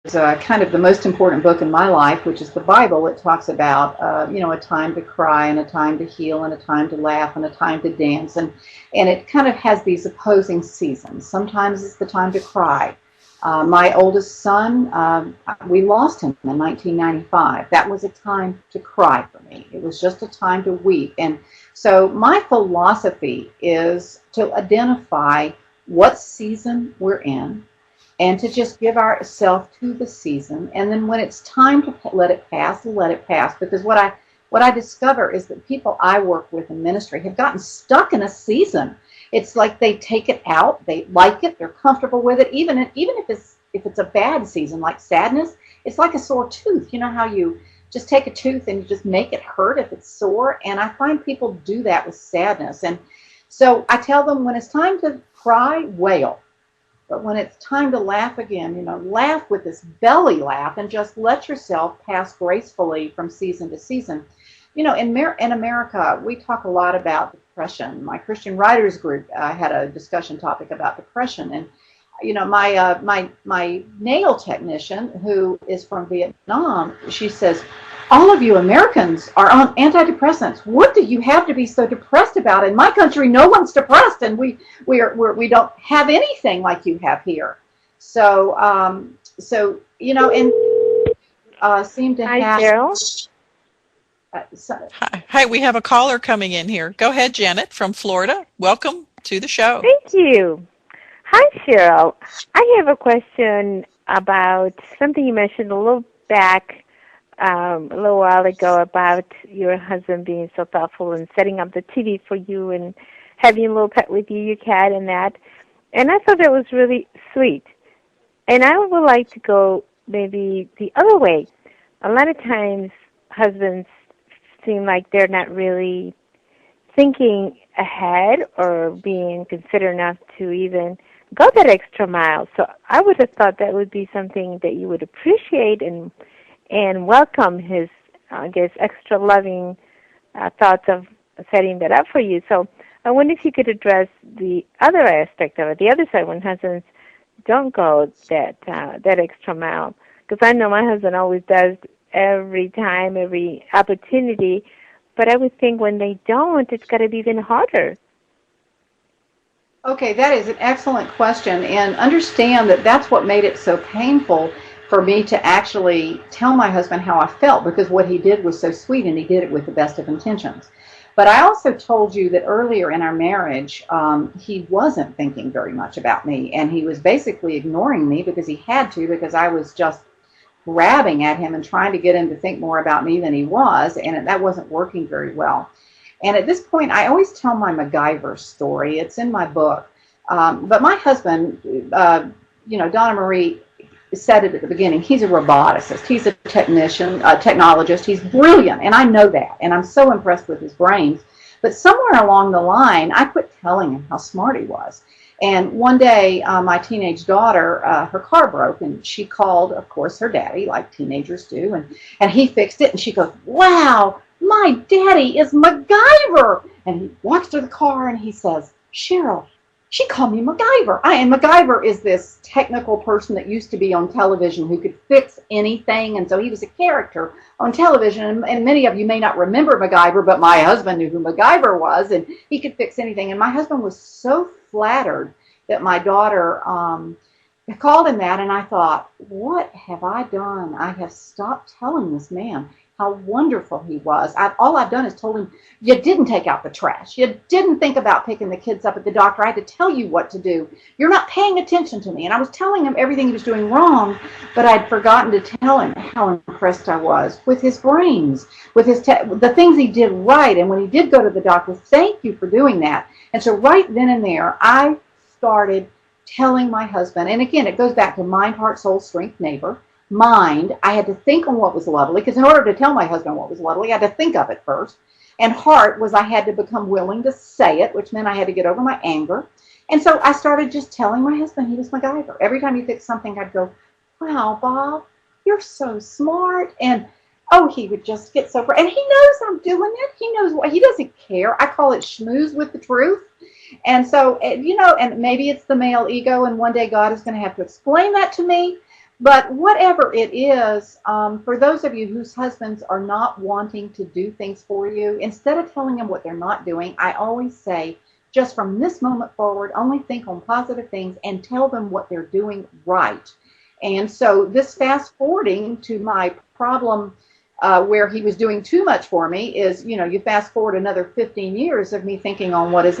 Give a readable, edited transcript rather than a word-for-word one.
kind of the most important book in my life, which is the Bible. It talks about, a time to cry and a time to heal and a time to laugh and a time to dance. And it kind of has these opposing seasons. Sometimes it's the time to cry. My oldest son, we lost him in 1995. That was a time to cry for me. It was just a time to weep. And so my philosophy is to identify what season we're in and to just give ourselves to the season. And then when it's time to let it pass, let it pass. Because what I discover is that people I work with in ministry have gotten stuck in a season. It's like they take it out, they like it, they're comfortable with it. Even if it's a bad season, like sadness, it's like a sore tooth. You know how you just take a tooth and you just make it hurt if it's sore? And I find people do that with sadness. And so I tell them, when it's time to cry, wail. But when it's time to laugh again, laugh with this belly laugh and just let yourself pass gracefully from season to season. In America, we talk a lot about depression. My Christian Writers Group had a discussion topic about depression. And, my nail technician, who is from Vietnam, she says, all of you Americans are on antidepressants. What do you have to be so depressed about? In my country, no one's depressed, and we don't have anything like you have here. So, and seem to Hi, have. Cheryl. Hi, we have a caller coming in here. Go ahead, Janet from Florida. Welcome to the show. Thank you. Hi, Cheryl. I have a question about something you mentioned a little back, a little while ago, about your husband being so thoughtful and setting up the TV for you and having a little pet with you, your cat, and that. And I thought that was really sweet. And I would like to go maybe the other way. A lot of times, husbands seem like they're not really thinking ahead or being considerate enough to even go that extra mile. So I would have thought that would be something that you would appreciate and welcome his, extra loving thoughts of setting that up for you. So I wonder if you could address the other aspect of it, the other side, when husbands don't go that extra mile. Because I know my husband always does every time, every opportunity, but I would think when they don't, it's got to be even harder. Okay, that is an excellent question, and understand that that's what made it so painful for me to actually tell my husband how I felt, because what he did was so sweet and he did it with the best of intentions. But I also told you that earlier in our marriage, he wasn't thinking very much about me, and he was basically ignoring me because he had to, because I was just grabbing at him and trying to get him to think more about me than he was, and that wasn't working very well. And at this point, I always tell my MacGyver story. It's in my book. But my husband, Donna Marie said it at the beginning, he's a roboticist. He's a technician, a technologist. He's brilliant, and I know that, and I'm so impressed with his brains. But somewhere along the line, I quit telling him how smart he was. And one day, my teenage daughter, her car broke, and she called, of course, her daddy, like teenagers do, and he fixed it, and she goes, wow, my daddy is MacGyver. And he walks to the car, and he says, Cheryl, she called me MacGyver. And MacGyver is this technical person that used to be on television who could fix anything, and so he was a character on television, and many of you may not remember MacGyver, but my husband knew who MacGyver was, and he could fix anything. And my husband was so flattered that my daughter called him that, and I thought, what have I done? I have stopped telling this man how wonderful he was. All I've done is told him, you didn't take out the trash. You didn't think about picking the kids up at the doctor. I had to tell you what to do. You're not paying attention to me. And I was telling him everything he was doing wrong, but I'd forgotten to tell him how impressed I was with his brains, with the things he did right. And when he did go to the doctor, thank you for doing that. And so right then and there, I started telling my husband, and again, it goes back to mind, heart, soul, strength, neighbor. Mind, I had to think on what was lovely, because in order to tell my husband what was lovely, I had to think of it first. And heart was I had to become willing to say it, which meant I had to get over my anger. And so I started just telling my husband he was MacGyver. Every time he fixed something, I'd go, wow, Bob, you're so smart. And he would just get so proud. And he knows I'm doing it. He knows what, he doesn't care. I call it schmooze with the truth. And so, and maybe it's the male ego, and one day God is going to have to explain that to me. But whatever it is, for those of you whose husbands are not wanting to do things for you, instead of telling them what they're not doing, I always say, just from this moment forward, only think on positive things and tell them what they're doing right. And so this fast forwarding to my problem where he was doing too much for me is, you fast forward another 15 years of me thinking on what is